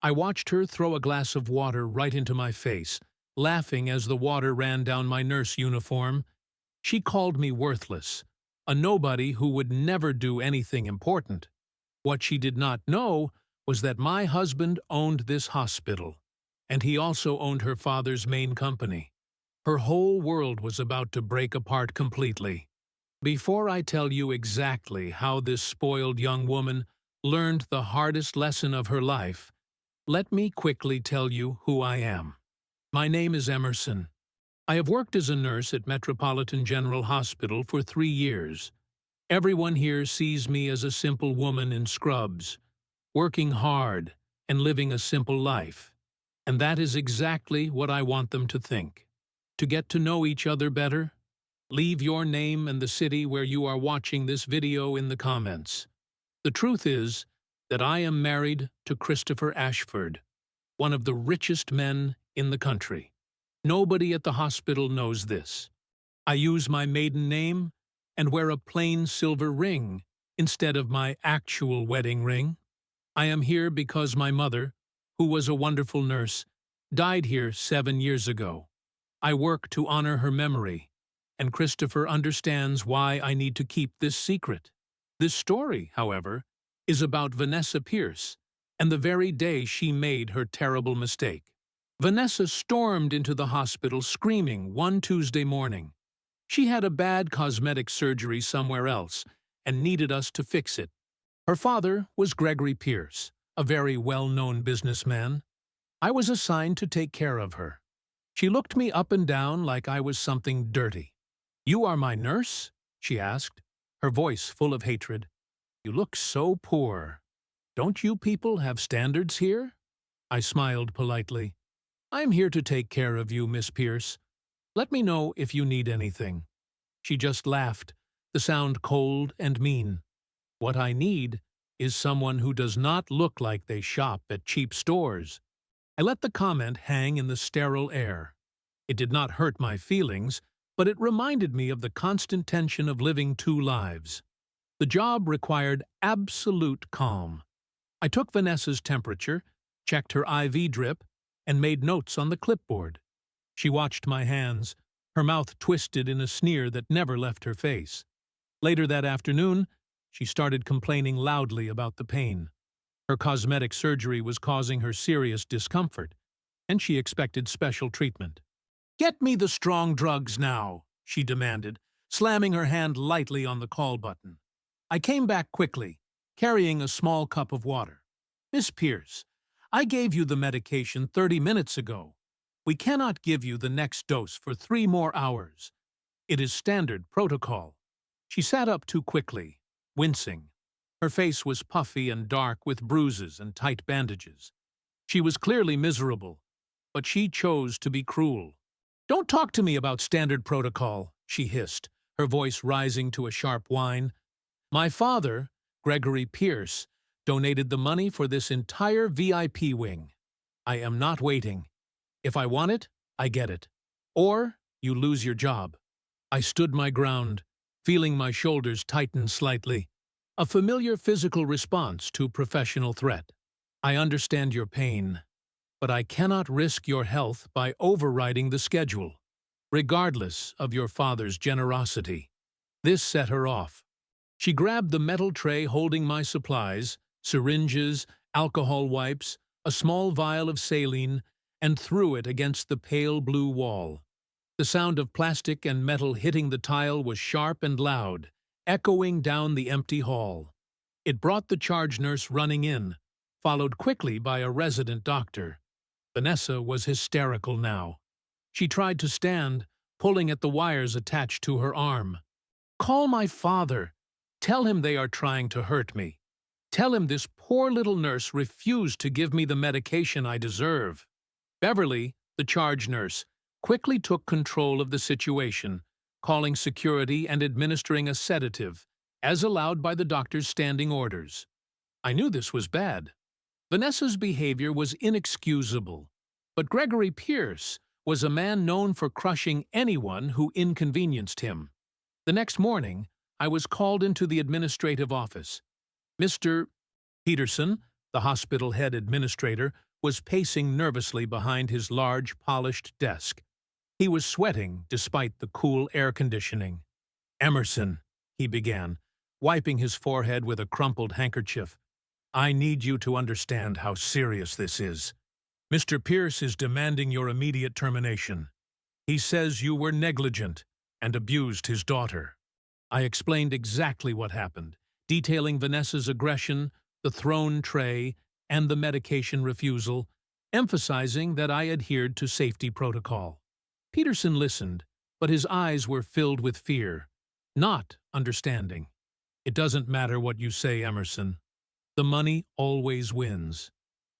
I watched her throw a glass of water right into my face, laughing as the water ran down my nurse uniform. She called me worthless, a nobody who would never do anything important. What she did not know was that my husband owned this hospital, and he also owned her father's main company. Her whole world was about to break apart completely. Before I tell you exactly how this spoiled young woman learned the hardest lesson of her life, let me quickly tell you who I am. My name is Emerson. I have worked as a nurse at Metropolitan General Hospital for 3 years. Everyone here sees me as a simple woman in scrubs, working hard and living a simple life. And that is exactly what I want them to think. To get to know each other better, leave your name and the city where you are watching this video in the comments. The truth is that I am married to Christopher Ashford, one of the richest men in the country. Nobody at the hospital knows this. I use my maiden name and wear a plain silver ring instead of my actual wedding ring. I am here because my mother, who was a wonderful nurse, died here 7 years ago. I work to honor her memory, and Christopher understands why I need to keep this secret. This story, however, is about Vanessa Pierce and the very day she made her terrible mistake. Vanessa stormed into the hospital screaming one Tuesday morning. She had a bad cosmetic surgery somewhere else and needed us to fix it. Her father was Gregory Pierce, a very well-known businessman. I was assigned to take care of her. She looked me up and down like I was something dirty. "You are my nurse?" she asked, her voice full of hatred. "You look so poor. Don't you people have standards here?" I smiled politely. "I'm here to take care of you, Miss Pierce. Let me know if you need anything." She just laughed, the sound cold and mean. "What I need is someone who does not look like they shop at cheap stores." I let the comment hang in the sterile air. It did not hurt my feelings, but it reminded me of the constant tension of living 2 lives. The job required absolute calm. I took Vanessa's temperature, checked her IV drip, and made notes on the clipboard. She watched my hands, her mouth twisted in a sneer that never left her face. Later that afternoon, she started complaining loudly about the pain. Her cosmetic surgery was causing her serious discomfort, and she expected special treatment. "Get me the strong drugs now," she demanded, slamming her hand lightly on the call button. I came back quickly, carrying a small cup of water. "Miss Pierce, I gave you the medication 30 minutes ago. We cannot give you the next dose for 3 more hours. It is standard protocol." She sat up too quickly, wincing. Her face was puffy and dark with bruises and tight bandages. She was clearly miserable, but she chose to be cruel. "Don't talk to me about standard protocol," she hissed, her voice rising to a sharp whine. "My father, Gregory Pierce, donated the money for this entire VIP wing. I am not waiting. If I want it, I get it. Or you lose your job." I stood my ground, feeling my shoulders tighten slightly, a familiar physical response to professional threat. "I understand your pain, but I cannot risk your health by overriding the schedule, regardless of your father's generosity." This set her off. She grabbed the metal tray holding my supplies, syringes, alcohol wipes, a small vial of saline, and threw it against the pale blue wall. The sound of plastic and metal hitting the tile was sharp and loud, echoing down the empty hall. It brought the charge nurse running in, followed quickly by a resident doctor. Vanessa was hysterical now. She tried to stand, pulling at the wires attached to her arm. "Call my father. Tell him they are trying to hurt me. Tell him this poor little nurse refused to give me the medication I deserve." Beverly, the charge nurse, quickly took control of the situation, calling security and administering a sedative, as allowed by the doctor's standing orders. I knew this was bad. Vanessa's behavior was inexcusable, but Gregory Pierce was a man known for crushing anyone who inconvenienced him. The next morning, I was called into the administrative office. Mr. Peterson, the hospital head administrator, was pacing nervously behind his large, polished desk. He was sweating despite the cool air conditioning. "Emerson," he began, wiping his forehead with a crumpled handkerchief, "I need you to understand how serious this is. Mr. Pierce is demanding your immediate termination. He says you were negligent and abused his daughter." I explained exactly what happened, detailing Vanessa's aggression, the thrown tray, and the medication refusal, emphasizing that I adhered to safety protocol. Peterson listened, but his eyes were filled with fear, not understanding. "It doesn't matter what you say, Emerson. The money always wins.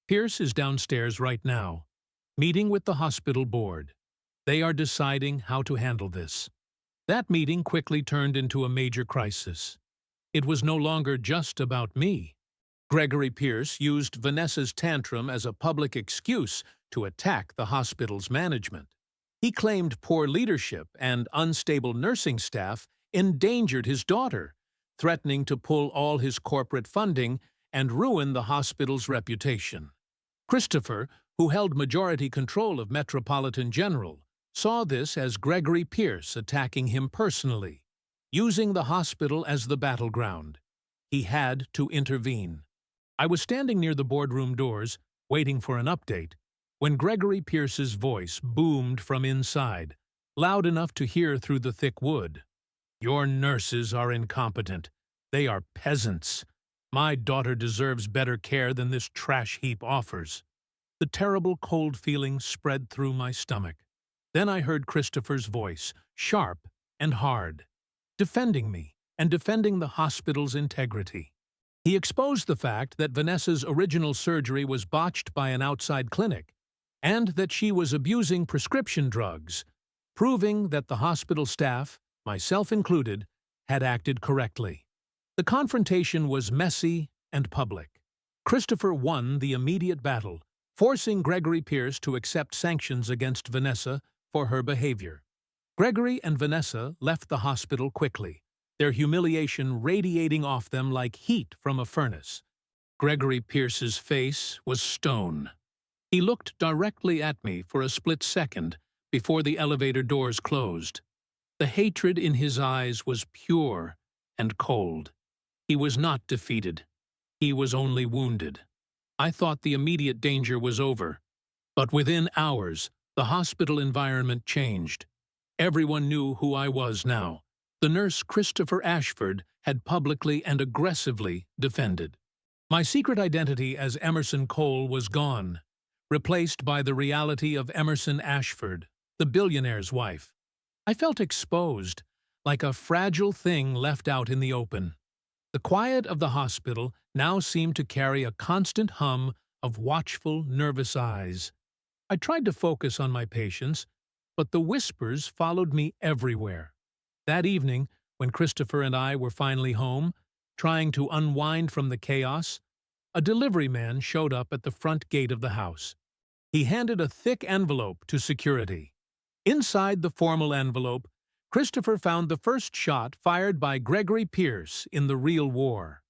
Pierce is downstairs right now, meeting with the hospital board. They are deciding how to handle this." That meeting quickly turned into a major crisis. It was no longer just about me. Gregory Pierce used Vanessa's tantrum as a public excuse to attack the hospital's management. He claimed poor leadership and unstable nursing staff endangered his daughter, threatening to pull all his corporate funding and ruin the hospital's reputation. Christopher, who held majority control of Metropolitan General, saw this as Gregory Pierce attacking him personally, using the hospital as the battleground. He had to intervene. I was standing near the boardroom doors, waiting for an update, when Gregory Pierce's voice boomed from inside, loud enough to hear through the thick wood. "Your nurses are incompetent. They are peasants. My daughter deserves better care than this trash heap offers." The terrible cold feeling spread through my stomach. Then I heard Christopher's voice, sharp and hard, defending me and defending the hospital's integrity. He exposed the fact that Vanessa's original surgery was botched by an outside clinic, and that she was abusing prescription drugs, proving that the hospital staff, myself included, had acted correctly. The confrontation was messy and public. Christopher won the immediate battle, forcing Gregory Pierce to accept sanctions against Vanessa for her behavior. Gregory and Vanessa left the hospital quickly, their humiliation radiating off them like heat from a furnace. Gregory Pierce's face was stone. He looked directly at me for a split second before the elevator doors closed. The hatred in his eyes was pure and cold. He was not defeated. He was only wounded. I thought the immediate danger was over. But within hours, the hospital environment changed. Everyone knew who I was now. The nurse Christopher Ashford had publicly and aggressively defended. My secret identity as Emerson Cole was gone, replaced by the reality of Emerson Ashford, the billionaire's wife. I felt exposed, like a fragile thing left out in the open. The quiet of the hospital now seemed to carry a constant hum of watchful, nervous eyes. I tried to focus on my patients, but the whispers followed me everywhere. That evening, when Christopher and I were finally home, trying to unwind from the chaos, a delivery man showed up at the front gate of the house. He handed a thick envelope to security. Inside the formal envelope, Christopher found the first shot fired by Gregory Pierce in the real war.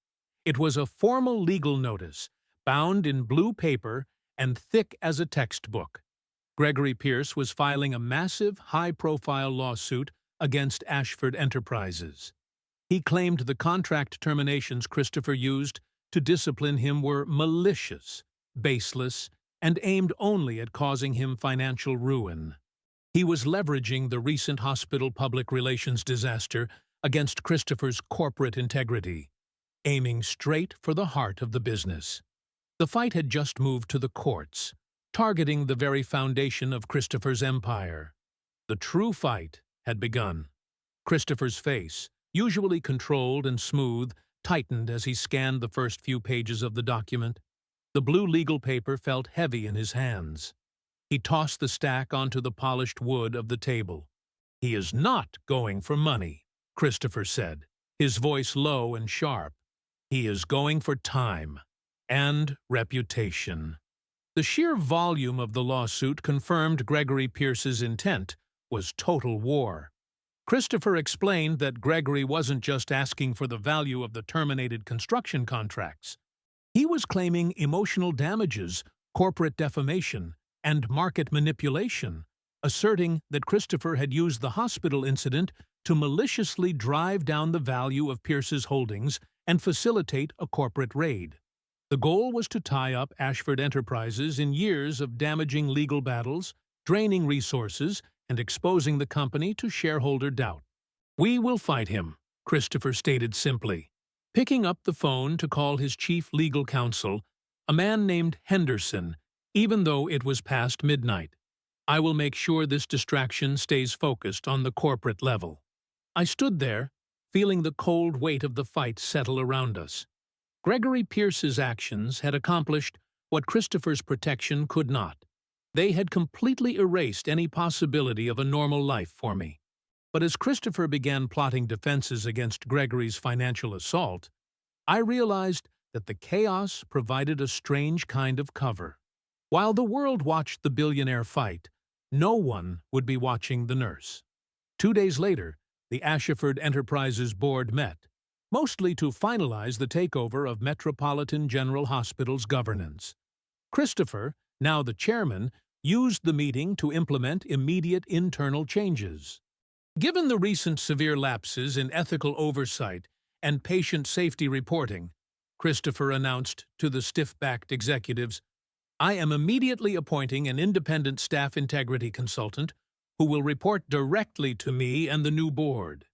It was a formal legal notice, bound in blue paper and thick as a textbook. Gregory Pierce was filing a massive, high-profile lawsuit against Ashford Enterprises. He claimed the contract terminations Christopher used to discipline him were malicious, baseless, and aimed only at causing him financial ruin. He was leveraging the recent hospital public relations disaster against Christopher's corporate integrity, aiming straight for the heart of the business. The fight had just moved to the courts, targeting the very foundation of Christopher's empire. The true fight had begun. Christopher's face, usually controlled and smooth, tightened as he scanned the first few pages of the document. The blue legal paper felt heavy in his hands. He tossed the stack onto the polished wood of the table. "He is not going for money," Christopher said, his voice low and sharp. "He is going for time and reputation." The sheer volume of the lawsuit confirmed Gregory Pierce's intent was total war. Christopher explained that Gregory wasn't just asking for the value of the terminated construction contracts. He was claiming emotional damages corporate defamation, and market manipulation, asserting that Christopher had used the hospital incident to maliciously drive down the value of Pierce's holdings and facilitate a corporate raid. The goal was to tie up Ashford Enterprises in years of damaging legal battles, draining resources, and exposing the company to shareholder doubt. "We will fight him," Christopher stated simply, picking up the phone to call his chief legal counsel, a man named Henderson, even though it was past midnight. "I will make sure this distraction stays focused on the corporate level." I stood there, feeling the cold weight of the fight settle around us. Gregory Pierce's actions had accomplished what Christopher's protection could not. They had completely erased any possibility of a normal life for me. But as Christopher began plotting defenses against Gregory's financial assault, I realized that the chaos provided a strange kind of cover. While the world watched the billionaire fight, no one would be watching the nurse. 2 days later, the Ashford Enterprises board met, mostly to finalize the takeover of Metropolitan General Hospital's governance. Christopher, now the chairman, used the meeting to implement immediate internal changes. Given the recent severe lapses in ethical oversight and patient safety reporting, Christopher announced to the stiff-backed executives, "I am immediately appointing an independent staff integrity consultant who will report directly to me and the new board."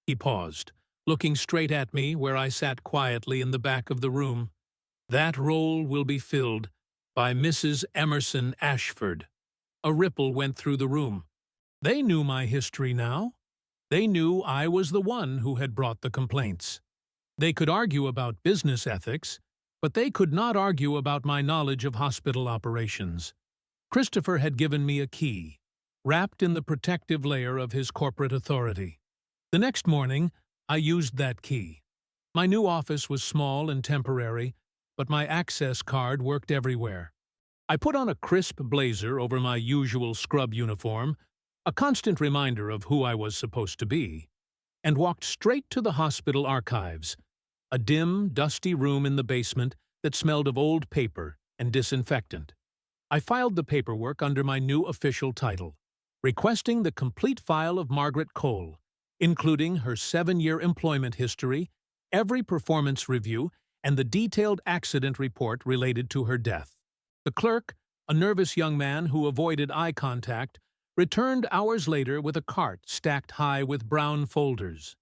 He paused, looking straight at me where I sat quietly in the back of the room. "That role will be filled by Mrs. Emerson Ashford." A ripple went through the room. They knew my history now. They knew I was the one who had brought the complaints. They could argue about business ethics, but they could not argue about my knowledge of hospital operations. Christopher had given me a key, wrapped in the protective layer of his corporate authority. The next morning, I used that key. My new office was small and temporary, but my access card worked everywhere. I put on a crisp blazer over my usual scrub uniform, a constant reminder of who I was supposed to be, and walked straight to the hospital archives, a dim, dusty room in the basement that smelled of old paper and disinfectant. I filed the paperwork under my new official title, requesting the complete file of Margaret Cole, including her 7-year employment history, every performance review, and the detailed accident report related to her death. The clerk, a nervous young man who avoided eye contact, returned hours later with a cart stacked high with brown folders.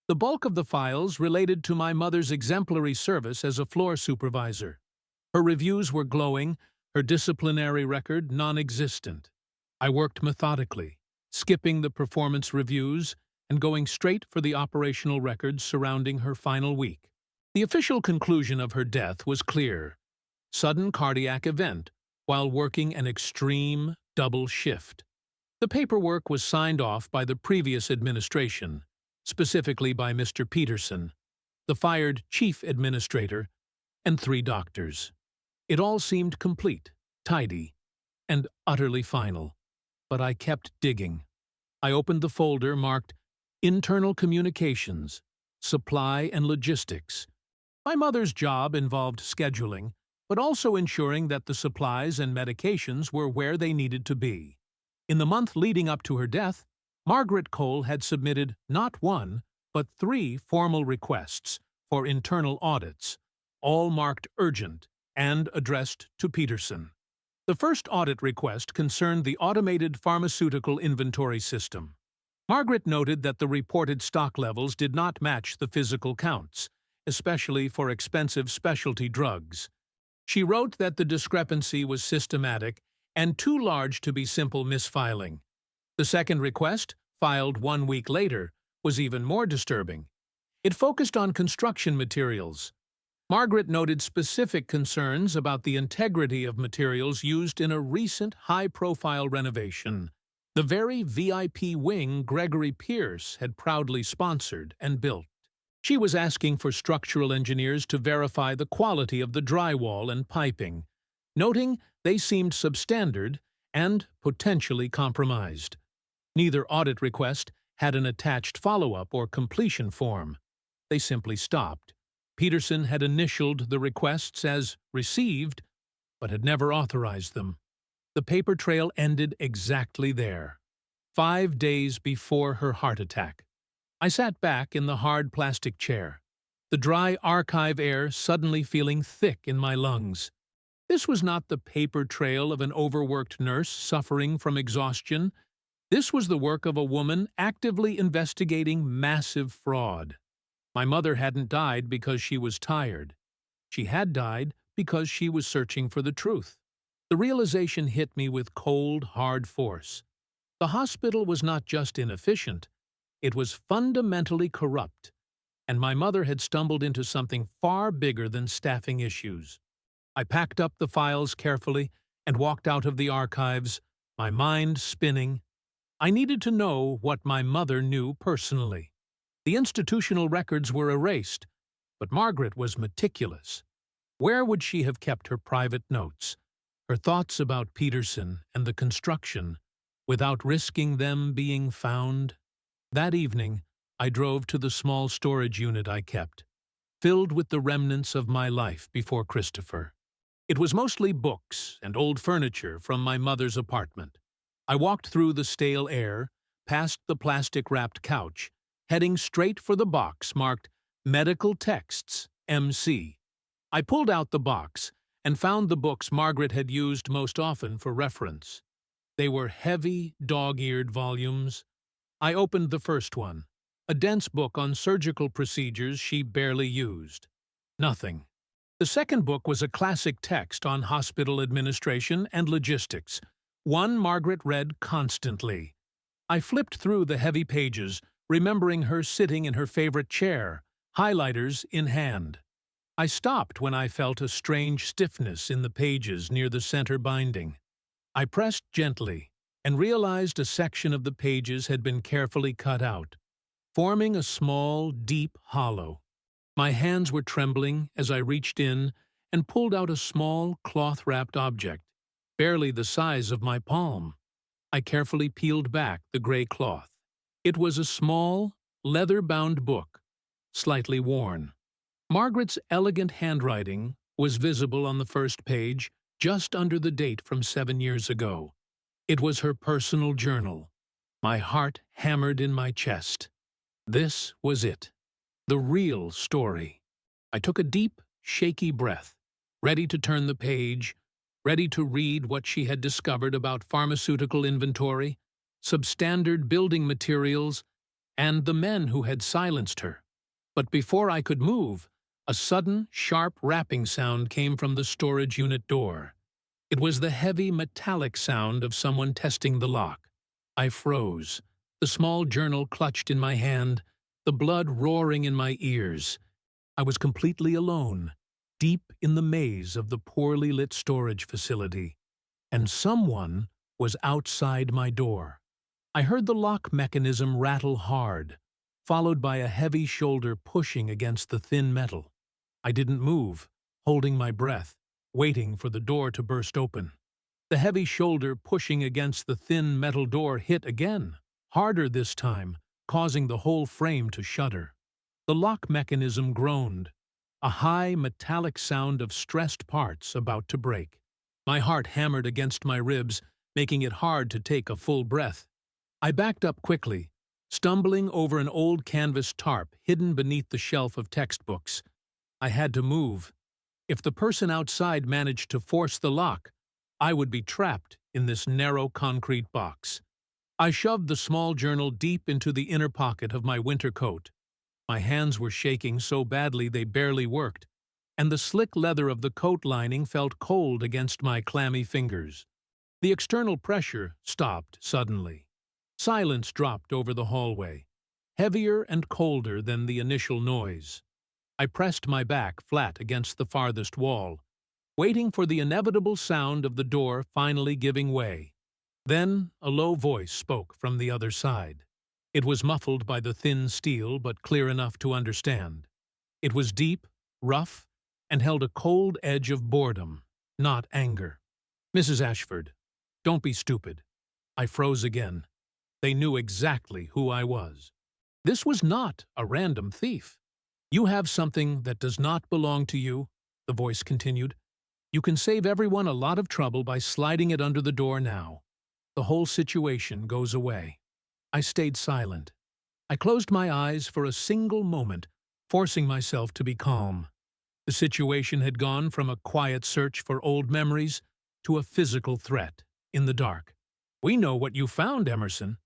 The bulk of the files related to my mother's exemplary service as a floor supervisor. Her reviews were glowing, her disciplinary record non-existent. I worked methodically, skipping the performance reviews and going straight for the operational records surrounding her final week. The official conclusion of her death was clear: sudden cardiac event while working an extreme double shift. The paperwork was signed off by the previous administration, specifically by Mr. Peterson, the fired chief administrator, and 3 doctors. It all seemed complete, tidy, and utterly final. But I kept digging. I opened the folder marked Internal Communications, Supply and Logistics. My mother's job involved scheduling, but also ensuring that the supplies and medications were where they needed to be. In the month leading up to her death, Margaret Cole had submitted not 1, but 3 formal requests for internal audits, all marked urgent and addressed to Peterson. The first audit request concerned the automated pharmaceutical inventory system. Margaret noted that the reported stock levels did not match the physical counts, especially for expensive specialty drugs. She wrote that the discrepancy was systematic and too large to be simple misfiling. The second request, filed 1 week later, was even more disturbing. It focused on construction materials. Margaret noted specific concerns about the integrity of materials used in a recent high-profile renovation, the very VIP wing Gregory Pierce had proudly sponsored and built. She was asking for structural engineers to verify the quality of the drywall and piping, noting they seemed substandard and potentially compromised. Neither audit request had an attached follow-up or completion form. They simply stopped. Peterson had initialed the requests as received, but had never authorized them. The paper trail ended exactly there, 5 days before her heart attack. I sat back in the hard plastic chair, the dry archive air suddenly feeling thick in my lungs. This was not the paper trail of an overworked nurse suffering from exhaustion. This was the work of a woman actively investigating massive fraud. My mother hadn't died because she was tired. She had died because she was searching for the truth. The realization hit me with cold, hard force. The hospital was not just inefficient, it was fundamentally corrupt, and my mother had stumbled into something far bigger than staffing issues. I packed up the files carefully and walked out of the archives, my mind spinning. I needed to know what my mother knew personally. The institutional records were erased, but Margaret was meticulous. Where would she have kept her private notes, her thoughts about Peterson and the construction, without risking them being found? That evening, I drove to the small storage unit I kept, filled with the remnants of my life before Christopher. It was mostly books and old furniture from my mother's apartment. I walked through the stale air, past the plastic-wrapped couch, heading straight for the box marked Medical Texts, MC. I pulled out the box and found the books Margaret had used most often for reference. They were heavy, dog-eared volumes. I opened the first one, a dense book on surgical procedures she barely used. Nothing. The second book was a classic text on hospital administration and logistics, one Margaret read constantly. I flipped through the heavy pages, remembering her sitting in her favorite chair, highlighters in hand. I stopped when I felt a strange stiffness in the pages near the center binding. I pressed gently and realized a section of the pages had been carefully cut out, forming a small, deep hollow. My hands were trembling as I reached in and pulled out a small, cloth-wrapped object, barely the size of my palm. I carefully peeled back the gray cloth. It was a small, leather-bound book, slightly worn. Margaret's elegant handwriting was visible on the first page, just under the date from 7 years ago. It was her personal journal. My heart hammered in my chest. This was it. The real story. I took a deep, shaky breath, ready to turn the page, ready to read what she had discovered about pharmaceutical inventory, substandard building materials, and the men who had silenced her. But before I could move, a sudden, sharp rapping sound came from the storage unit door. It was the heavy, metallic sound of someone testing the lock. I froze, the small journal clutched in my hand, the blood roaring in my ears. I was completely alone, deep in the maze of the poorly lit storage facility, and someone was outside my door. I heard the lock mechanism rattle hard, followed by a heavy shoulder pushing against the thin metal. I didn't move, holding my breath, waiting for the door to burst open. The heavy shoulder pushing against the thin metal door hit again, harder this time, causing the whole frame to shudder. The lock mechanism groaned, a high metallic sound of stressed parts about to break. My heart hammered against my ribs, making it hard to take a full breath. I backed up quickly, stumbling over an old canvas tarp hidden beneath the shelf of textbooks. I had to move. If the person outside managed to force the lock, I would be trapped in this narrow concrete box. I shoved the small journal deep into the inner pocket of my winter coat. My hands were shaking so badly they barely worked, and the slick leather of the coat lining felt cold against my clammy fingers. The external pressure stopped suddenly. Silence dropped over the hallway, heavier and colder than the initial noise. I pressed my back flat against the farthest wall, waiting for the inevitable sound of the door finally giving way. Then a low voice spoke from the other side. It was muffled by the thin steel, but clear enough to understand. It was deep, rough, and held a cold edge of boredom, not anger. "Mrs. Ashford, don't be stupid." I froze again. They knew exactly who I was. This was not a random thief. "You have something that does not belong to you," the voice continued. You can save everyone a lot of trouble by sliding it under the door now. The whole situation goes away." I stayed silent. I closed my eyes for a single moment, forcing myself to be calm. The situation had gone from a quiet search for old memories to a physical threat, in the dark. "We know what you found, Emerson."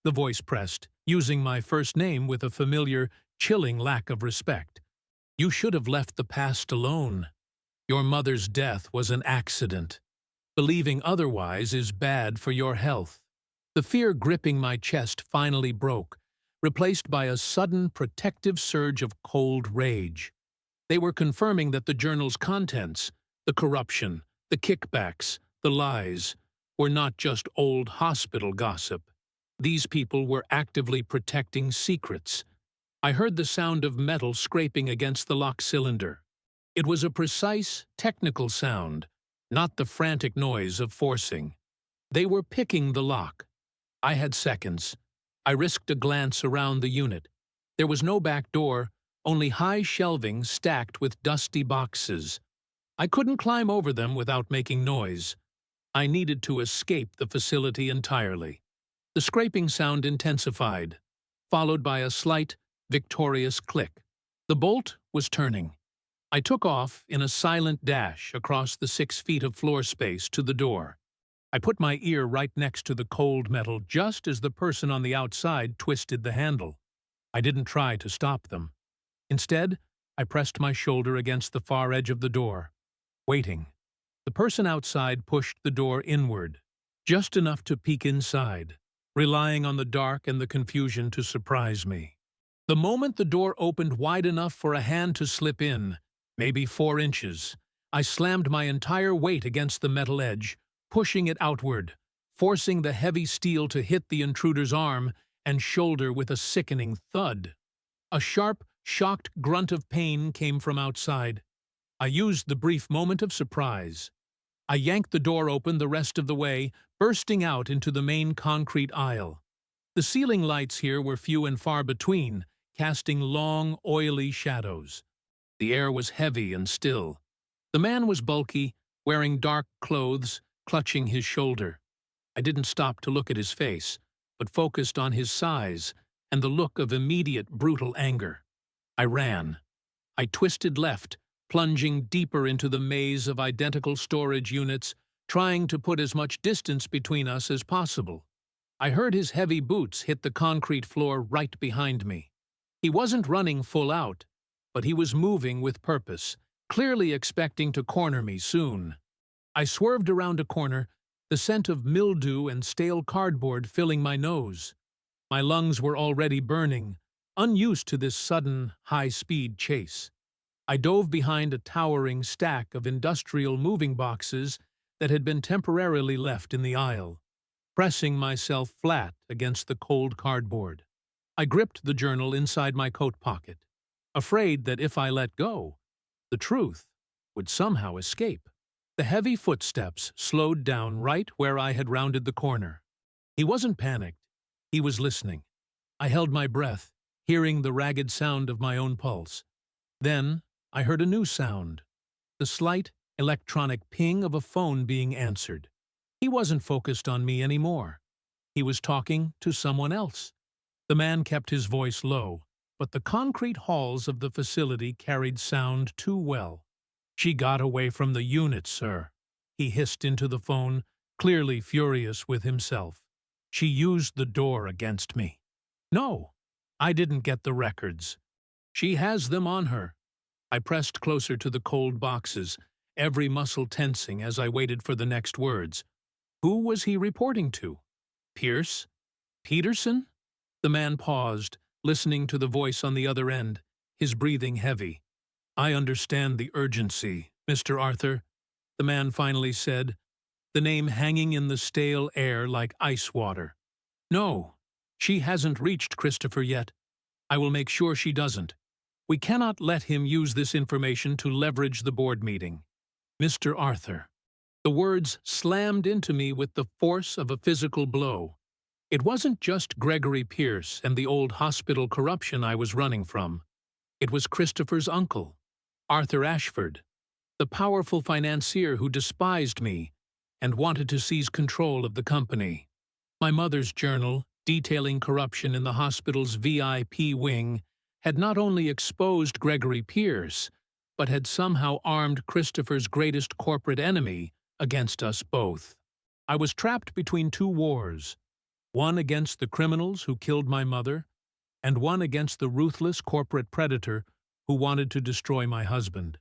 The voice pressed, using my first name with a familiar, chilling lack of respect. "You should have left the past alone. Your mother's death was an accident. Believing otherwise is bad for your health." The fear gripping my chest finally broke, replaced by a sudden protective surge of cold rage. They were confirming that the journal's contents, the corruption, the kickbacks, the lies, were not just old hospital gossip. These people were actively protecting secrets. I heard the sound of metal scraping against the lock cylinder. It was a precise, technical sound, not the frantic noise of forcing. They were picking the lock. I had seconds. I risked a glance around the unit. There was no back door, only high shelving stacked with dusty boxes. I couldn't climb over them without making noise. I needed to escape the facility entirely. The scraping sound intensified, followed by a slight, victorious click. The bolt was turning. I took off in a silent dash across the 6 feet of floor space to the door. I put my ear right next to the cold metal just as the person on the outside twisted the handle. I didn't try to stop them. Instead, I pressed my shoulder against the far edge of the door, waiting. The person outside pushed the door inward, just enough to peek inside, relying on the dark and the confusion to surprise me. The moment the door opened wide enough for a hand to slip in, maybe 4 inches, I slammed my entire weight against the metal edge, pushing it outward, forcing the heavy steel to hit the intruder's arm and shoulder with a sickening thud. A sharp, shocked grunt of pain came from outside. I used the brief moment of surprise. I yanked the door open the rest of the way, bursting out into the main concrete aisle. The ceiling lights here were few and far between, casting long, oily shadows. The air was heavy and still. The man was bulky, wearing dark clothes, clutching his shoulder. I didn't stop to look at his face, but focused on his size and the look of immediate, brutal anger. I ran. I twisted left, plunging deeper into the maze of identical storage units, trying to put as much distance between us as possible. I heard his heavy boots hit the concrete floor right behind me. He wasn't running full out, but he was moving with purpose, clearly expecting to corner me soon. I swerved around a corner, the scent of mildew and stale cardboard filling my nose. My lungs were already burning, unused to this sudden, high-speed chase. I dove behind a towering stack of industrial moving boxes that had been temporarily left in the aisle, pressing myself flat against the cold cardboard. I gripped the journal inside my coat pocket, afraid that if I let go, the truth would somehow escape. The heavy footsteps slowed down right where I had rounded the corner. He wasn't panicked. He was listening. I held my breath, hearing the ragged sound of my own pulse. Then I heard a new sound, the slight, electronic ping of a phone being answered. He wasn't focused on me anymore. He was talking to someone else. The man kept his voice low, but the concrete halls of the facility carried sound too well. "She got away from the unit, sir," he hissed into the phone, clearly furious with himself. "She used the door against me." "No, I didn't get the records." "She has them on her." I pressed closer to the cold boxes, every muscle tensing as I waited for the next words. Who was he reporting to? Pierce? Peterson? The man paused, listening to the voice on the other end, his breathing heavy. "I understand the urgency, Mr. Arthur," the man finally said, the name hanging in the stale air like ice water. "No, she hasn't reached Christopher yet. I will make sure she doesn't. We cannot let him use this information to leverage the board meeting. Mr. Arthur." The words slammed into me with the force of a physical blow. It wasn't just Gregory Pierce and the old hospital corruption I was running from. It was Christopher's uncle, Arthur Ashford. the powerful financier who despised me and wanted to seize control of the company. My mother's journal, detailing corruption in the hospital's VIP wing, had not only exposed Gregory Pierce, but had somehow armed Christopher's greatest corporate enemy against us both. I was trapped between two wars, one against the criminals who killed my mother, and one against the ruthless corporate predator who wanted to destroy my husband.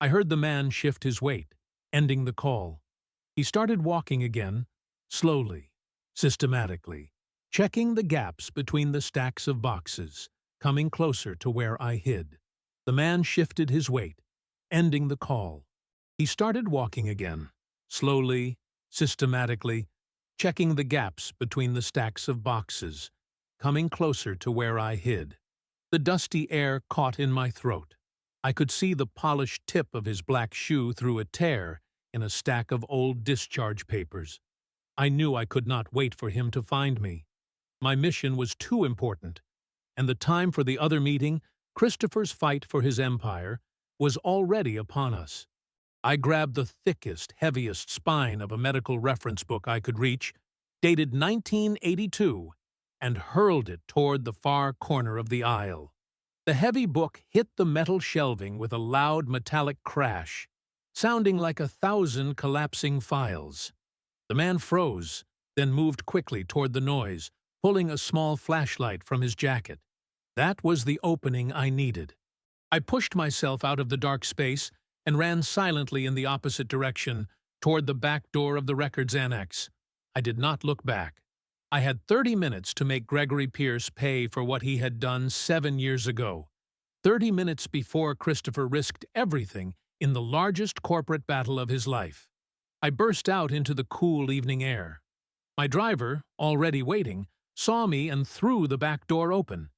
I heard the man shift his weight, ending the call. He started walking again, slowly, systematically, checking the gaps between the stacks of boxes, coming closer to where I hid. The man shifted his weight, ending the call. He started walking again, slowly, systematically, checking the gaps between the stacks of boxes, coming closer to where I hid. The dusty air caught in my throat. I could see the polished tip of his black shoe through a tear in a stack of old discharge papers. I knew I could not wait for him to find me. My mission was too important, and the time for the other meeting, Christopher's fight for his empire, was already upon us. I grabbed the thickest, heaviest spine of a medical reference book I could reach, dated 1982, and hurled it toward the far corner of the aisle. The heavy book hit the metal shelving with a loud metallic crash, sounding like 1,000 collapsing files. The man froze, then moved quickly toward the noise, pulling a small flashlight from his jacket. That was the opening I needed. I pushed myself out of the dark space and ran silently in the opposite direction, toward the back door of the records annex. I did not look back. I had 30 minutes to make Gregory Pierce pay for what he had done 7 years ago. 30 minutes before Christopher risked everything in the largest corporate battle of his life. I burst out into the cool evening air. My driver, already waiting, saw me and threw the back door open.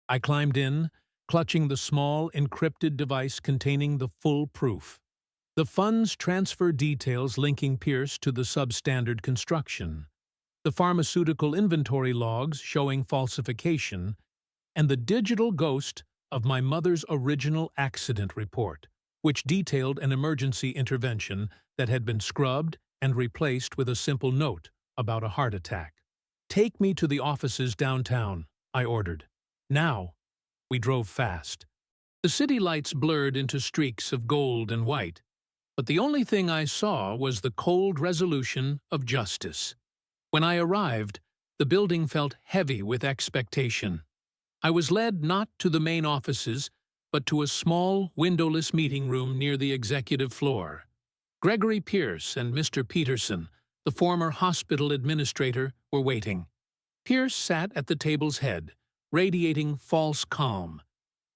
I climbed in, clutching the small, encrypted device containing the full proof. The funds transfer details linking Pierce to the substandard construction, the pharmaceutical inventory logs showing falsification, and the digital ghost of my mother's original accident report, which detailed an emergency intervention that had been scrubbed and replaced with a simple note about a heart attack. "Take me to the offices downtown," I ordered. "Now." We drove fast. The city lights blurred into streaks of gold and white, but the only thing I saw was the cold resolution of justice. When I arrived, the building felt heavy with expectation. I was led not to the main offices, but to a small, windowless meeting room near the executive floor. Gregory Pierce and Mr. Peterson, the former hospital administrator, were waiting. Pierce sat at the table's head, radiating false calm,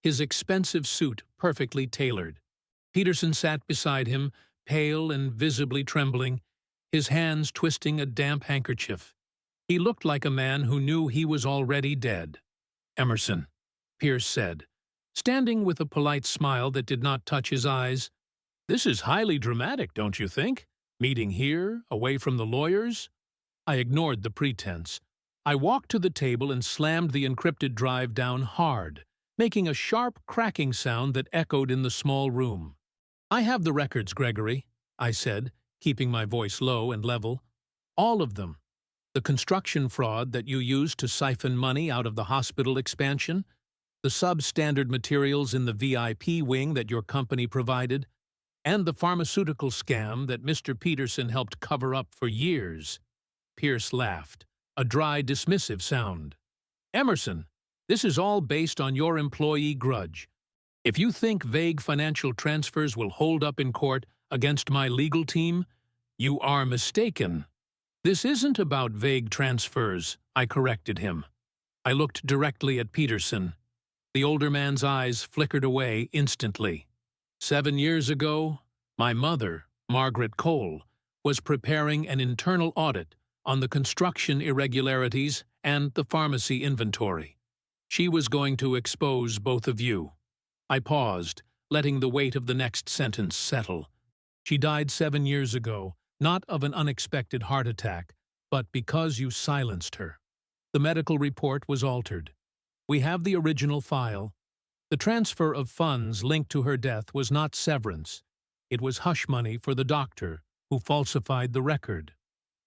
his expensive suit perfectly tailored. Peterson sat beside him, pale and visibly trembling, his hands twisting a damp handkerchief. He looked like a man who knew he was already dead. "Emerson," Pierce said, standing with a polite smile that did not touch his eyes. "This is highly dramatic, don't you think? Meeting here, away from the lawyers?" I ignored the pretense. I walked to the table and slammed the encrypted drive down hard, making a sharp cracking sound that echoed in the small room. "I have the records, Gregory," I said, keeping my voice low and level. "All of them. The construction fraud that you used to siphon money out of the hospital expansion, the substandard materials in the VIP wing that your company provided, and the pharmaceutical scam that Mr. Peterson helped cover up for years." Pierce laughed, a dry, dismissive sound. "Emerson, this is all based on your employee grudge. If you think vague financial transfers will hold up in court against my legal team, you are mistaken. This isn't about vague transfers," I corrected him. I looked directly at Peterson. The older man's eyes flickered away instantly. 7 years ago, my mother, Margaret Cole, was preparing an internal audit on the construction irregularities and the pharmacy inventory. She was going to expose both of you. I paused, letting the weight of the next sentence settle. She died 7 years ago, not of an unexpected heart attack, but because you silenced her. The medical report was altered. We have the original file. The transfer of funds linked to her death was not severance. It was hush money for the doctor who falsified the record.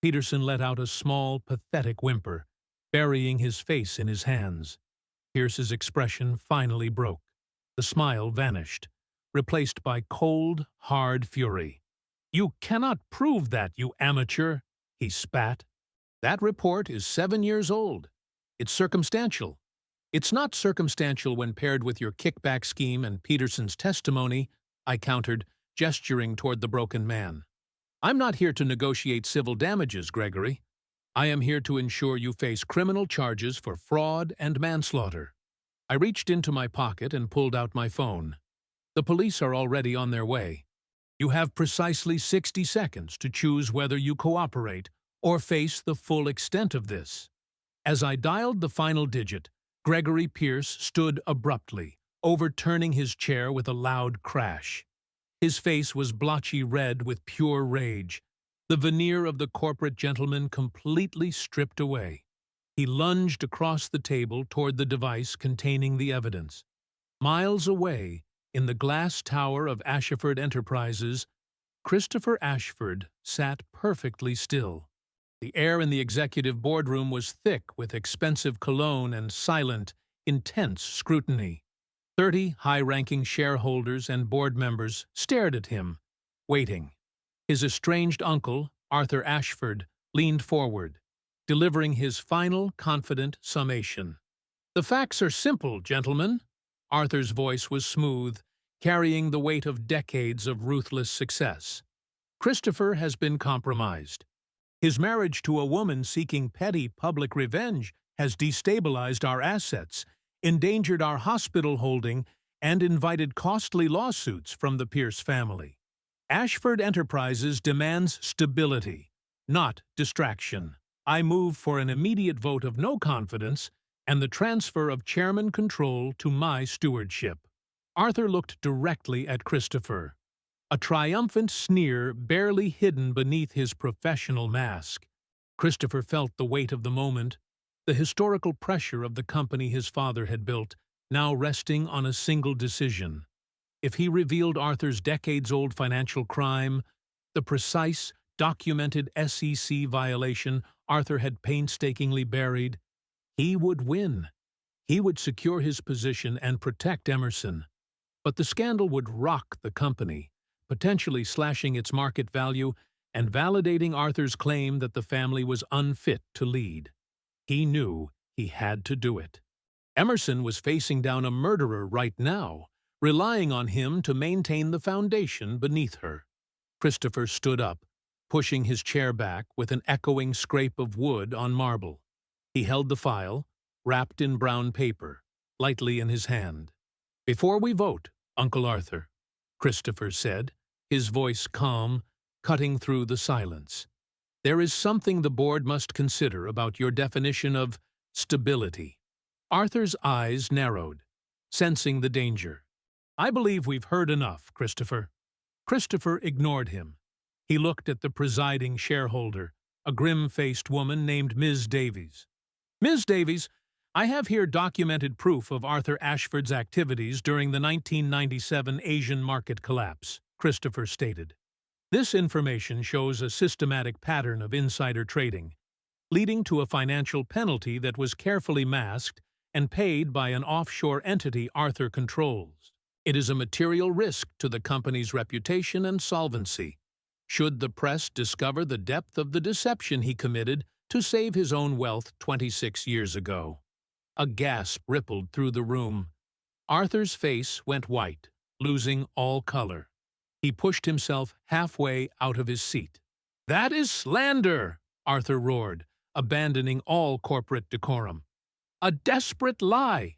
Peterson let out a small, pathetic whimper, burying his face in his hands. Pierce's expression finally broke. The smile vanished, replaced by cold, hard fury. "You cannot prove that, you amateur," he spat. "That report is 7 years old. It's circumstantial." "It's not circumstantial when paired with your kickback scheme and Peterson's testimony," I countered, gesturing toward the broken man. "I'm not here to negotiate civil damages, Gregory. I am here to ensure you face criminal charges for fraud and manslaughter." I reached into my pocket and pulled out my phone. "The police are already on their way. You have precisely 60 seconds to choose whether you cooperate or face the full extent of this." As I dialed the final digit, Gregory Pierce stood abruptly, overturning his chair with a loud crash. His face was blotchy red with pure rage, the veneer of the corporate gentleman completely stripped away. He lunged across the table toward the device containing the evidence. Miles away, in the glass tower of Ashford Enterprises, Christopher Ashford sat perfectly still. The air in the executive boardroom was thick with expensive cologne and silent, intense scrutiny. 30 high-ranking shareholders and board members stared at him, waiting. His estranged uncle, Arthur Ashford, leaned forward, delivering his final confident summation. "The facts are simple, gentlemen." Arthur's voice was smooth, carrying the weight of decades of ruthless success. "Christopher has been compromised. His marriage to a woman seeking petty public revenge has destabilized our assets, endangered our hospital holding, and invited costly lawsuits from the Pierce family. Ashford Enterprises demands stability, not distraction. I move for an immediate vote of no confidence and the transfer of chairman control to my stewardship." Arthur looked directly at Christopher, a triumphant sneer barely hidden beneath his professional mask. Christopher felt the weight of the moment, the historical pressure of the company his father had built, now resting on a single decision. If he revealed Arthur's decades-old financial crime, the precise, documented SEC violation Arthur had painstakingly buried, he would win. He would secure his position and protect Emerson. But the scandal would rock the company, potentially slashing its market value and validating Arthur's claim that the family was unfit to lead. He knew he had to do it. Emerson was facing down a murderer right now, relying on him to maintain the foundation beneath her. Christopher stood up, pushing his chair back with an echoing scrape of wood on marble. He held the file, wrapped in brown paper, lightly in his hand. "Before we vote, Uncle Arthur," Christopher said, his voice calm, cutting through the silence, "there is something the board must consider about your definition of stability." Arthur's eyes narrowed, sensing the danger. "I believe we've heard enough, Christopher." Christopher ignored him. He looked at the presiding shareholder, a grim-faced woman named Ms. Davies. "Ms. Davies, I have here documented proof of Arthur Ashford's activities during the 1997 Asian market collapse," Christopher stated. "This information shows a systematic pattern of insider trading, leading to a financial penalty that was carefully masked and paid by an offshore entity Arthur controls. It is a material risk to the company's reputation and solvency. Should the press discover the depth of the deception he committed to save his own wealth 26 years ago?" A gasp rippled through the room. Arthur's face went white, losing all color. He pushed himself halfway out of his seat. "That is slander!" Arthur roared, abandoning all corporate decorum. "A desperate lie!"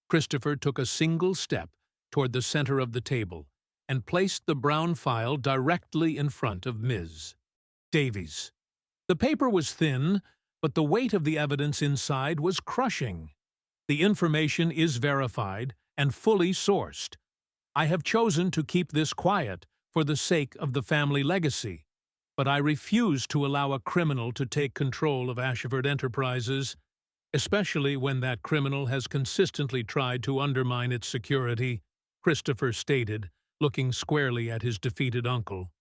Christopher took a single step toward the center of the table and placed the brown file directly in front of Ms. Davies. The paper was thin, but the weight of the evidence inside was crushing. "The information is verified and fully sourced. I have chosen to keep this quiet for the sake of the family legacy, but I refuse to allow a criminal to take control of Ashford Enterprises, especially when that criminal has consistently tried to undermine its security," Christopher stated, looking squarely at his defeated uncle.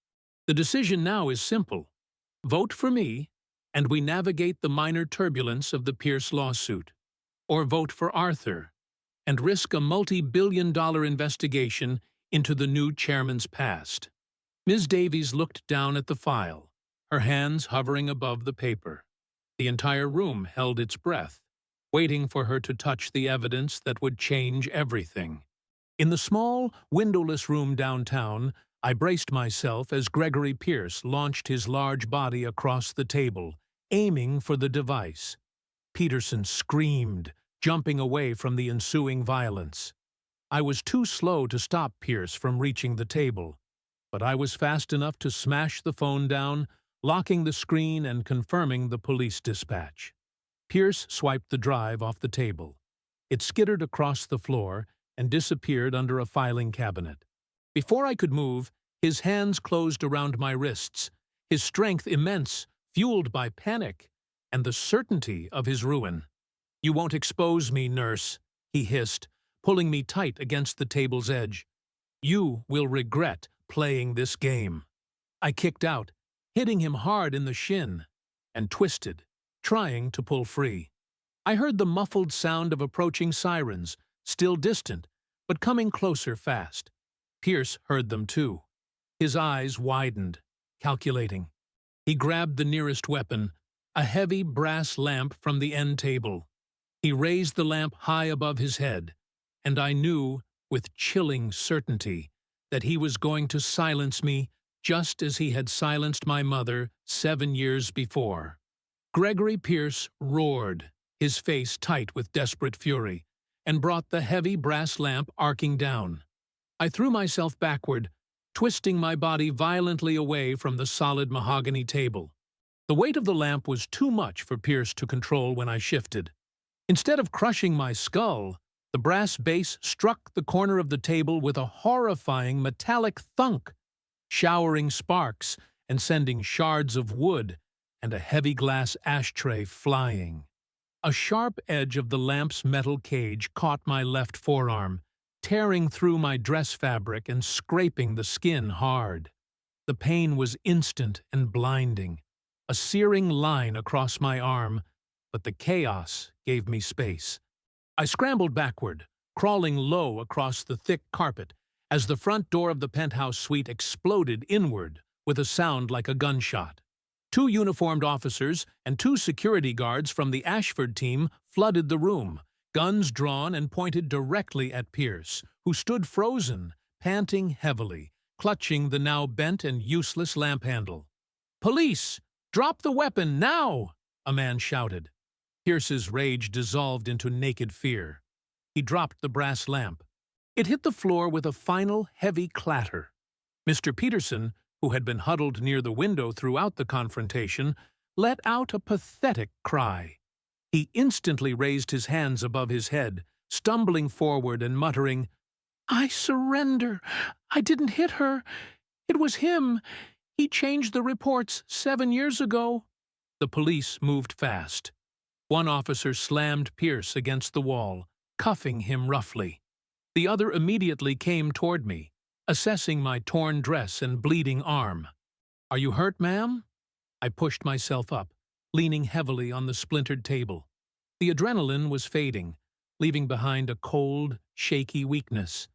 "The decision now is simple. Vote for me, and we navigate the minor turbulence of the Pierce lawsuit. Or vote for Arthur, and risk a multi-billion-dollar investigation into the new chairman's past." Ms. Davies looked down at the file, her hands hovering above the paper. The entire room held its breath, waiting for her to touch the evidence that would change everything. In the small, windowless room downtown, I braced myself as Gregory Pierce launched his large body across the table, aiming for the device. Peterson screamed, jumping away from the ensuing violence. I was too slow to stop Pierce from reaching the table, but I was fast enough to smash the phone down, locking the screen and confirming the police dispatch. Pierce swiped the drive off the table. It skittered across the floor and disappeared under a filing cabinet. Before I could move, his hands closed around my wrists, his strength immense, fueled by panic and the certainty of his ruin. "You won't expose me, nurse," he hissed, pulling me tight against the table's edge. "You will regret playing this game." I kicked out, hitting him hard in the shin, and twisted, trying to pull free. I heard the muffled sound of approaching sirens, still distant, but coming closer fast. Pierce heard them too. His eyes widened, calculating. He grabbed the nearest weapon, a heavy brass lamp from the end table. He raised the lamp high above his head, and I knew, with chilling certainty, that he was going to silence me just as he had silenced my mother 7 years before. Gregory Pierce roared, his face tight with desperate fury, and brought the heavy brass lamp arcing down. I threw myself backward, twisting my body violently away from the solid mahogany table. The weight of the lamp was too much for Pierce to control when I shifted. Instead of crushing my skull, the brass base struck the corner of the table with a horrifying metallic thunk, showering sparks and sending shards of wood and a heavy glass ashtray flying. A sharp edge of the lamp's metal cage caught my left forearm, tearing through my dress fabric and scraping the skin hard. The pain was instant and blinding, a searing line across my arm, but the chaos gave me space. I scrambled backward, crawling low across the thick carpet, as the front door of the penthouse suite exploded inward with a sound like a gunshot. 2 uniformed officers and 2 security guards from the Ashford team flooded the room, guns drawn and pointed directly at Pierce, who stood frozen, panting heavily, clutching the now bent and useless lamp handle. "Police! Drop the weapon, now!" a man shouted. Pierce's rage dissolved into naked fear. He dropped the brass lamp. It hit the floor with a final heavy clatter. Mr. Peterson, who had been huddled near the window throughout the confrontation, let out a pathetic cry. He instantly raised his hands above his head, stumbling forward and muttering, "I surrender. I didn't hit her. It was him. He changed the reports 7 years ago." The police moved fast. One officer slammed Pierce against the wall, cuffing him roughly. The other immediately came toward me, assessing my torn dress and bleeding arm. "Are you hurt, ma'am?" I pushed myself up, leaning heavily on the splintered table. The adrenaline was fading, leaving behind a cold, shaky weakness.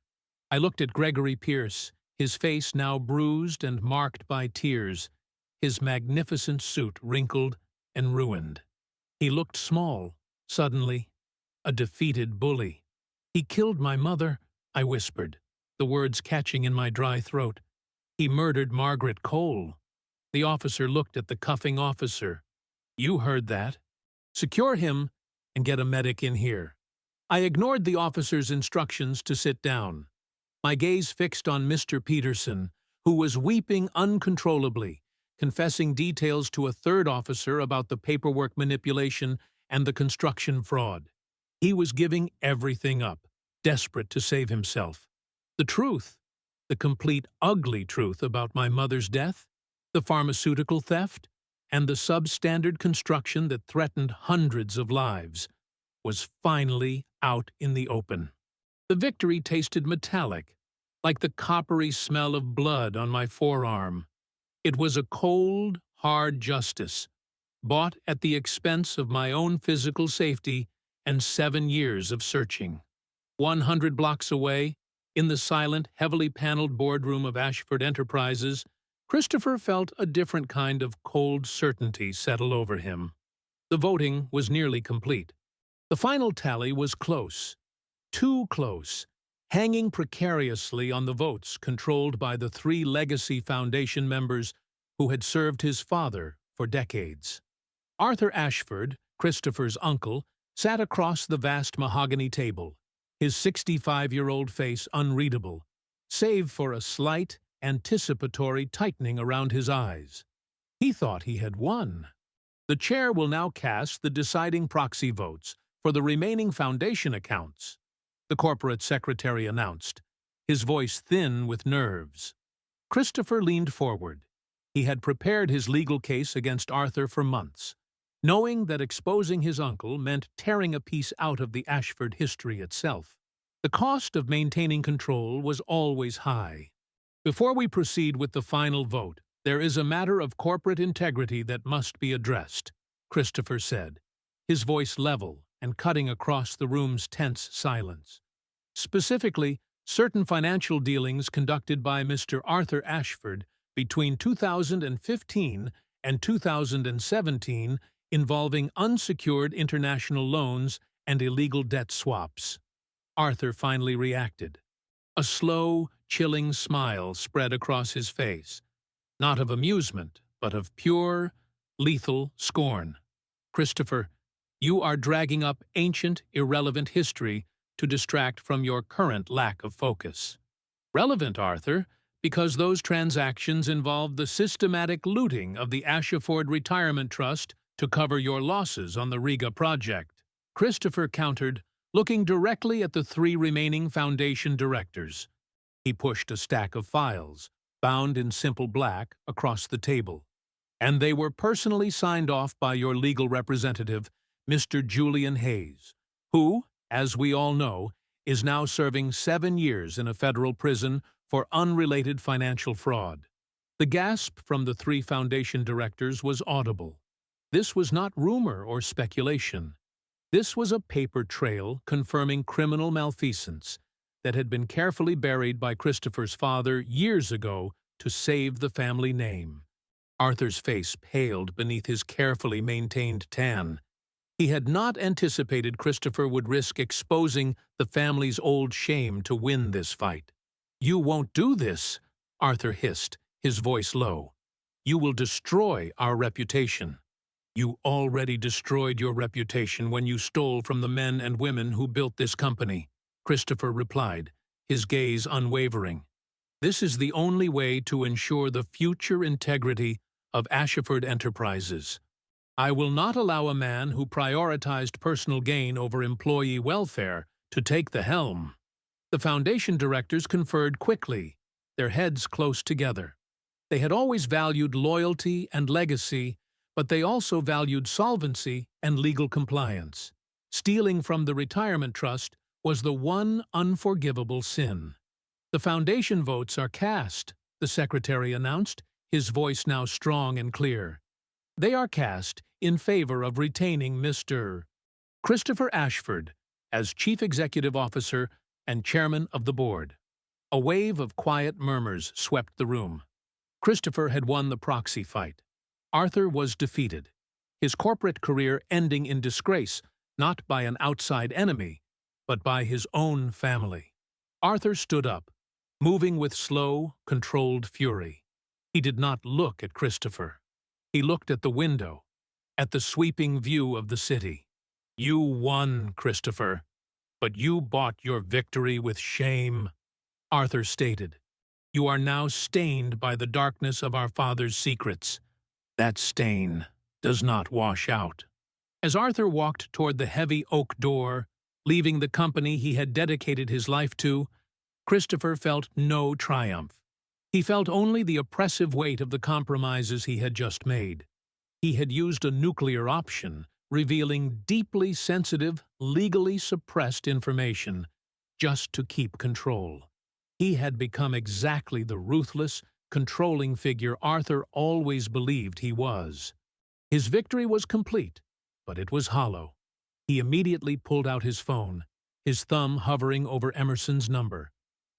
I looked at Gregory Pierce, his face now bruised and marked by tears, his magnificent suit wrinkled and ruined. He looked small, suddenly, a defeated bully. "He killed my mother," I whispered, the words catching in my dry throat. "He murdered Margaret Cole." The officer looked at the cuffing officer. "You heard that. Secure him and get a medic in here." I ignored the officer's instructions to sit down. My gaze fixed on Mr. Peterson, who was weeping uncontrollably, confessing details to a third officer about the paperwork manipulation and the construction fraud. He was giving everything up, desperate to save himself. The truth, the complete ugly truth about my mother's death, the pharmaceutical theft, and the substandard construction that threatened hundreds of lives, was finally out in the open. The victory tasted metallic, like the coppery smell of blood on my forearm. It was a cold, hard justice, bought at the expense of my own physical safety and 7 years of searching. 100 blocks away, in the silent, heavily paneled boardroom of Ashford Enterprises, Christopher felt a different kind of cold certainty settle over him. The voting was nearly complete. The final tally was close, too close, hanging precariously on the votes controlled by the 3 Legacy Foundation members who had served his father for decades. Arthur Ashford, Christopher's uncle, sat across the vast mahogany table, his 65-year-old face unreadable, save for a slight, anticipatory tightening around his eyes. He thought he had won. The chair will now cast the deciding proxy votes for the remaining foundation accounts, the corporate secretary announced, his voice thin with nerves. Christopher leaned forward. He had prepared his legal case against Arthur for months, knowing that exposing his uncle meant tearing a piece out of the Ashford history itself. The cost of maintaining control was always high. Before we proceed with the final vote, there is a matter of corporate integrity that must be addressed, Christopher said, his voice level and cutting across the room's tense silence. Specifically, certain financial dealings conducted by Mr. Arthur Ashford between 2015 and 2017 involving unsecured international loans and illegal debt swaps. Arthur finally reacted. A slow, chilling smile spread across his face, not of amusement, but of pure, lethal scorn. Christopher, you are dragging up ancient, irrelevant history to distract from your current lack of focus. Relevant, Arthur, because those transactions involved the systematic looting of the Ashford Retirement Trust to cover your losses on the Riga project. Christopher countered, looking directly at the 3 remaining foundation directors. He pushed a stack of files, bound in simple black, across the table. And they were personally signed off by your legal representative, Mr. Julian Hayes, who, as we all know, is now serving 7 years in a federal prison for unrelated financial fraud. The gasp from the 3 foundation directors was audible. This was not rumor or speculation. This was a paper trail confirming criminal malfeasance that had been carefully buried by Christopher's father years ago to save the family name. Arthur's face paled beneath his carefully maintained tan. He had not anticipated Christopher would risk exposing the family's old shame to win this fight. "You won't do this," Arthur hissed, his voice low. "You will destroy our reputation." "You already destroyed your reputation when you stole from the men and women who built this company," Christopher replied, his gaze unwavering. "This is the only way to ensure the future integrity of Ashford Enterprises. I will not allow a man who prioritized personal gain over employee welfare to take the helm." The foundation directors conferred quickly, their heads close together. They had always valued loyalty and legacy, but they also valued solvency and legal compliance. Stealing from the retirement trust was the one unforgivable sin. "The foundation votes are cast," the secretary announced, his voice now strong and clear. "They are cast in favor of retaining Mr. Christopher Ashford as Chief Executive Officer and Chairman of the Board." A wave of quiet murmurs swept the room. Christopher had won the proxy fight. Arthur was defeated, his corporate career ending in disgrace, not by an outside enemy, but by his own family. Arthur stood up, moving with slow, controlled fury. He did not look at Christopher. He looked at the window, at the sweeping view of the city. "You won, Christopher, but you bought your victory with shame," Arthur stated. "You are now stained by the darkness of our father's secrets. That stain does not wash out." As Arthur walked toward the heavy oak door, leaving the company he had dedicated his life to, Christopher felt no triumph. He felt only the oppressive weight of the compromises he had just made. He had used a nuclear option, revealing deeply sensitive, legally suppressed information, just to keep control. He had become exactly the ruthless, controlling figure Arthur always believed he was. His victory was complete, but it was hollow. He immediately pulled out his phone, his thumb hovering over Emerson's number.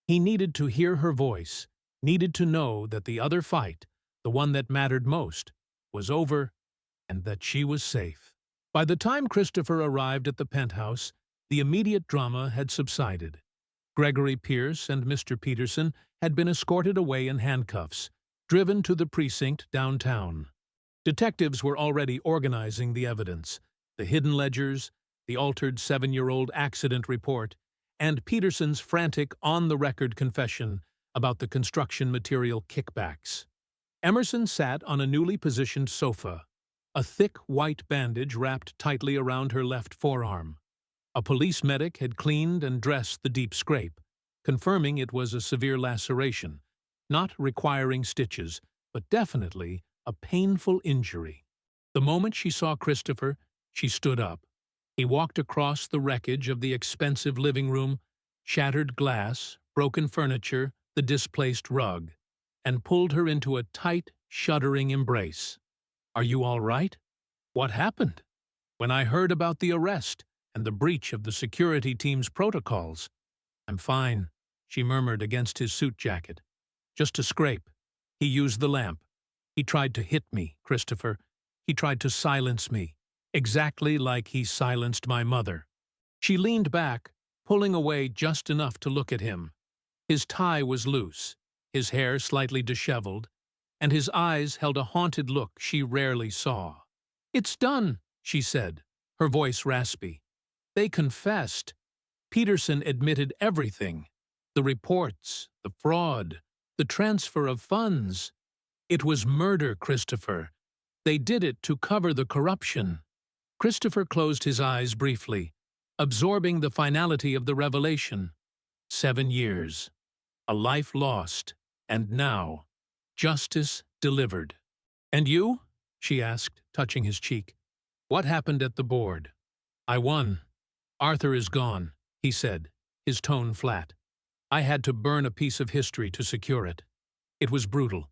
He needed to hear her voice, needed to know that the other fight, the one that mattered most, was over and that she was safe. By the time Christopher arrived at the penthouse, the immediate drama had subsided. Gregory Pierce and Mr. Peterson had been escorted away in handcuffs, driven to the precinct downtown. Detectives were already organizing the evidence, the hidden ledgers, the altered 7-year-old accident report, and Peterson's frantic on-the-record confession about the construction material kickbacks. Emerson sat on a newly positioned sofa, a thick white bandage wrapped tightly around her left forearm. A police medic had cleaned and dressed the deep scrape, confirming it was a severe laceration, not requiring stitches, but definitely a painful injury. The moment she saw Christopher, she stood up. He walked across the wreckage of the expensive living room, shattered glass, broken furniture, the displaced rug, and pulled her into a tight, shuddering embrace. "Are you all right? What happened?" "When I heard about the arrest and the breach of the security team's protocols." "I'm fine," she murmured against his suit jacket. "Just a scrape. He used the lamp. He tried to hit me, Christopher. He tried to silence me, exactly like he silenced my mother." She leaned back, pulling away just enough to look at him. His tie was loose, his hair slightly disheveled, and his eyes held a haunted look she rarely saw. "It's done," she said, her voice raspy. "They confessed. Peterson admitted everything. The reports, the fraud, the transfer of funds. It was murder, Christopher. They did it to cover the corruption." Christopher closed his eyes briefly, absorbing the finality of the revelation. 7 years. A life lost. And now, justice delivered. "And you?" she asked, touching his cheek. "What happened at the board?" "I won. Arthur is gone," he said, his tone flat. "I had to burn a piece of history to secure it. It was brutal."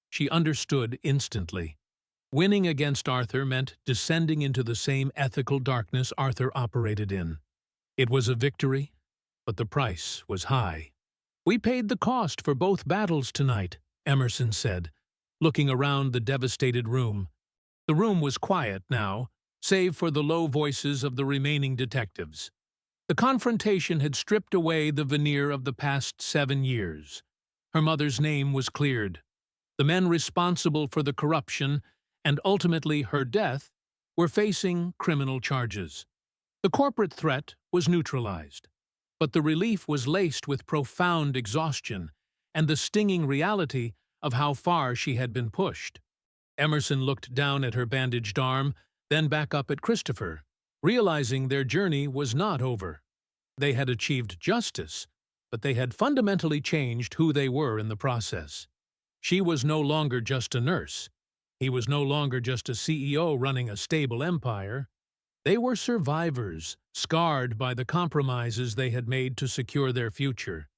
She understood instantly. Winning against Arthur meant descending into the same ethical darkness Arthur operated in. It was a victory, but the price was high. "We paid the cost for both battles tonight," Emerson said, looking around the devastated room. The room was quiet now, save for the low voices of the remaining detectives. The confrontation had stripped away the veneer of the past 7 years. Her mother's name was cleared. The men responsible for the corruption and ultimately her death were facing criminal charges. The corporate threat was neutralized, but the relief was laced with profound exhaustion and the stinging reality of how far she had been pushed. Emerson looked down at her bandaged arm, then back up at Christopher, realizing their journey was not over. They had achieved justice, but they had fundamentally changed who they were in the process. She was no longer just a nurse. He was no longer just a CEO running a stable empire. They were survivors, scarred by the compromises they had made to secure their future.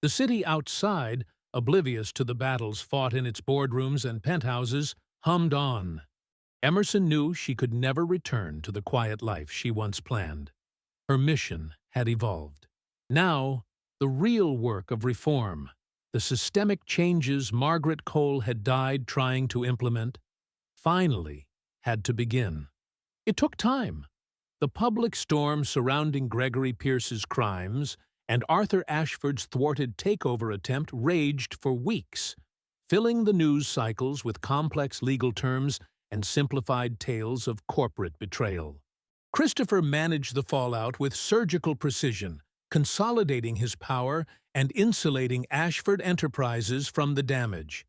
The city outside, oblivious to the battles fought in its boardrooms and penthouses, hummed on. Emerson knew she could never return to the quiet life she once planned. Her mission had evolved. Now, the real work of reform, the systemic changes Margaret Cole had died trying to implement, finally had to begin. It took time. The public storm surrounding Gregory Pierce's crimes and Arthur Ashford's thwarted takeover attempt raged for weeks, filling the news cycles with complex legal terms and simplified tales of corporate betrayal. Christopher managed the fallout with surgical precision, consolidating his power and insulating Ashford Enterprises from the damage.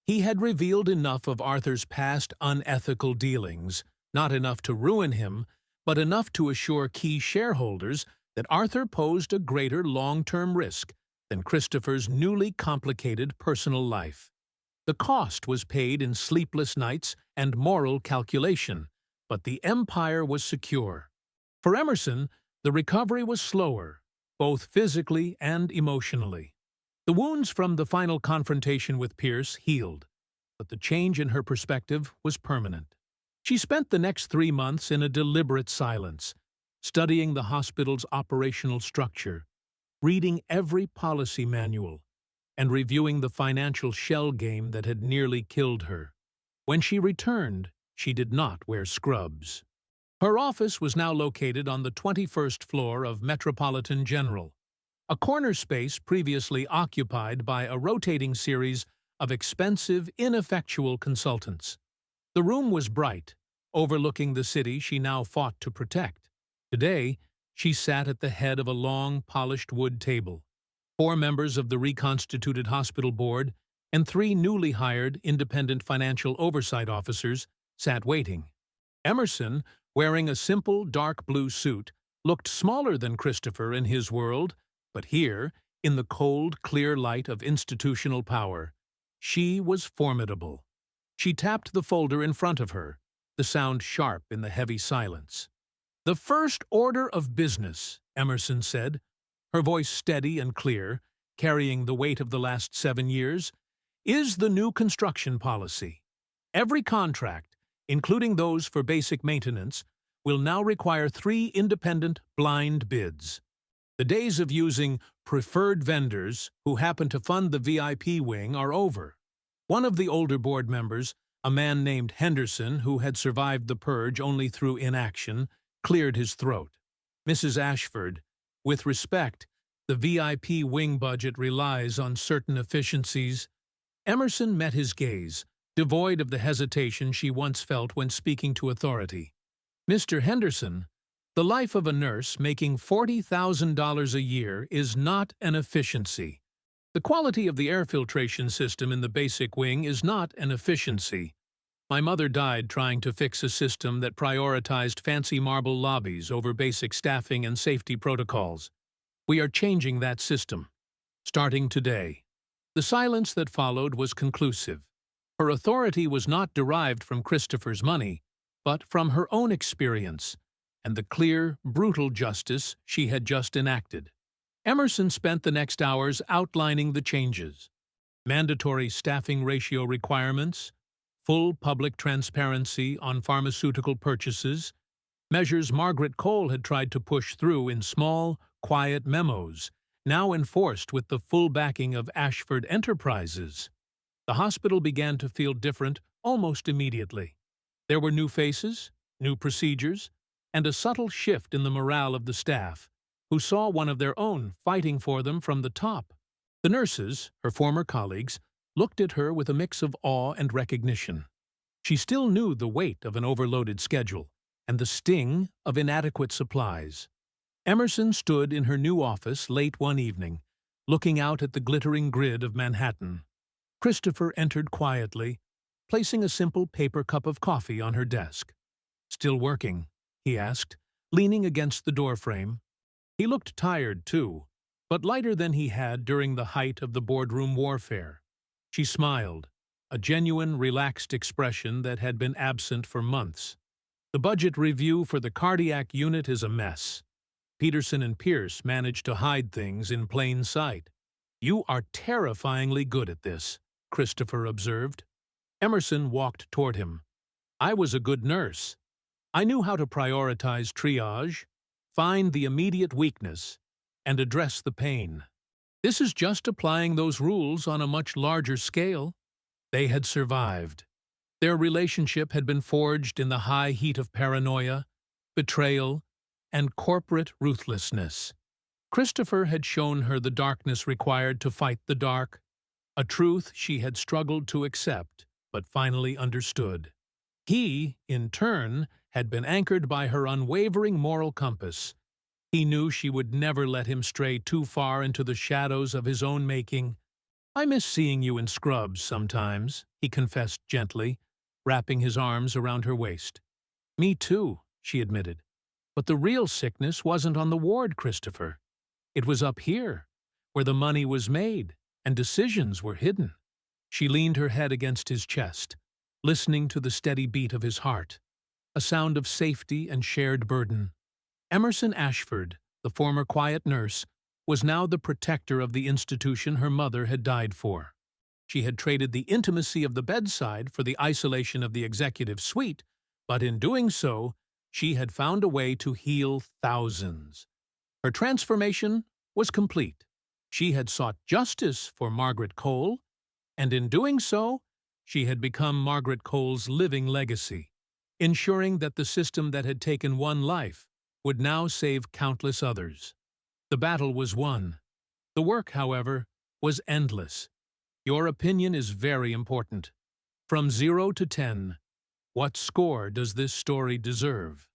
He had revealed enough of Arthur's past unethical dealings, not enough to ruin him, but enough to assure key shareholders that Arthur posed a greater long-term risk than Christopher's newly complicated personal life. The cost was paid in sleepless nights and moral calculation, but the empire was secure. For Emerson, the recovery was slower, both physically and emotionally. The wounds from the final confrontation with Pierce healed, but the change in her perspective was permanent. She spent the next 3 months in a deliberate silence, studying the hospital's operational structure, reading every policy manual, and reviewing the financial shell game that had nearly killed her. When she returned, she did not wear scrubs. Her office was now located on the 21st floor of Metropolitan General, a corner space previously occupied by a rotating series of expensive, ineffectual consultants. The room was bright, overlooking the city she now fought to protect. Today, she sat at the head of a long, polished wood table. 4 members of the reconstituted hospital board and 3 newly hired independent financial oversight officers sat waiting. Emerson, wearing a simple dark blue suit, looked smaller than Christopher in his world, but here, in the cold, clear light of institutional power, she was formidable. She tapped the folder in front of her, the sound sharp in the heavy silence. "The first order of business," Emerson said, her voice steady and clear, carrying the weight of the last 7 years, "is the new construction policy. Every contract, including those for basic maintenance, will now require 3 independent blind bids. The days of using preferred vendors who happen to fund the VIP wing are over." One of the older board members, a man named Henderson who had survived the purge only through inaction, cleared his throat. "Mrs. Ashford, with respect, the VIP wing budget relies on certain efficiencies." Emerson met his gaze, devoid of the hesitation she once felt when speaking to authority. "Mr. Henderson, the life of a nurse making $40,000 a year is not an efficiency. The quality of the air filtration system in the basic wing is not an efficiency. My mother died trying to fix a system that prioritized fancy marble lobbies over basic staffing and safety protocols. We are changing that system, starting today." The silence that followed was conclusive. Her authority was not derived from Christopher's money, but from her own experience and the clear, brutal justice she had just enacted. Emerson spent the next hours outlining the changes: mandatory staffing ratio requirements, full public transparency on pharmaceutical purchases, measures Margaret Cole had tried to push through in small, quiet memos, now enforced with the full backing of Ashford Enterprises. The hospital began to feel different almost immediately. There were new faces, new procedures, and a subtle shift in the morale of the staff, who saw one of their own fighting for them from the top. The nurses, her former colleagues, looked at her with a mix of awe and recognition. She still knew the weight of an overloaded schedule and the sting of inadequate supplies. Emerson stood in her new office late one evening, looking out at the glittering grid of Manhattan. Christopher entered quietly, placing a simple paper cup of coffee on her desk. "Still working?" he asked, leaning against the doorframe. He looked tired, too, but lighter than he had during the height of the boardroom warfare. She smiled, a genuine, relaxed expression that had been absent for months. "The budget review for the cardiac unit is a mess. Peterson and Pierce managed to hide things in plain sight." "You are terrifyingly good at this," Christopher observed. Emerson walked toward him. "I was a good nurse. I knew how to prioritize triage, find the immediate weakness, and address the pain. This is just applying those rules on a much larger scale." They had survived. Their relationship had been forged in the high heat of paranoia, betrayal, and corporate ruthlessness. Christopher had shown her the darkness required to fight the dark, a truth she had struggled to accept but finally understood. He, in turn, had been anchored by her unwavering moral compass. He knew she would never let him stray too far into the shadows of his own making. "I miss seeing you in scrubs sometimes," he confessed gently, wrapping his arms around her waist. "Me too," she admitted. "But the real sickness wasn't on the ward, Christopher. It was up here, where the money was made and decisions were hidden." She leaned her head against his chest, listening to the steady beat of his heart, a sound of safety and shared burden. Emerson Ashford, the former quiet nurse, was now the protector of the institution her mother had died for. She had traded the intimacy of the bedside for the isolation of the executive suite, but in doing so, she had found a way to heal thousands. Her transformation was complete. She had sought justice for Margaret Cole, and in doing so, she had become Margaret Cole's living legacy, ensuring that the system that had taken one life would now save countless others. The battle was won. The work, however, was endless. Your opinion is very important. From 0 to 10, what score does this story deserve?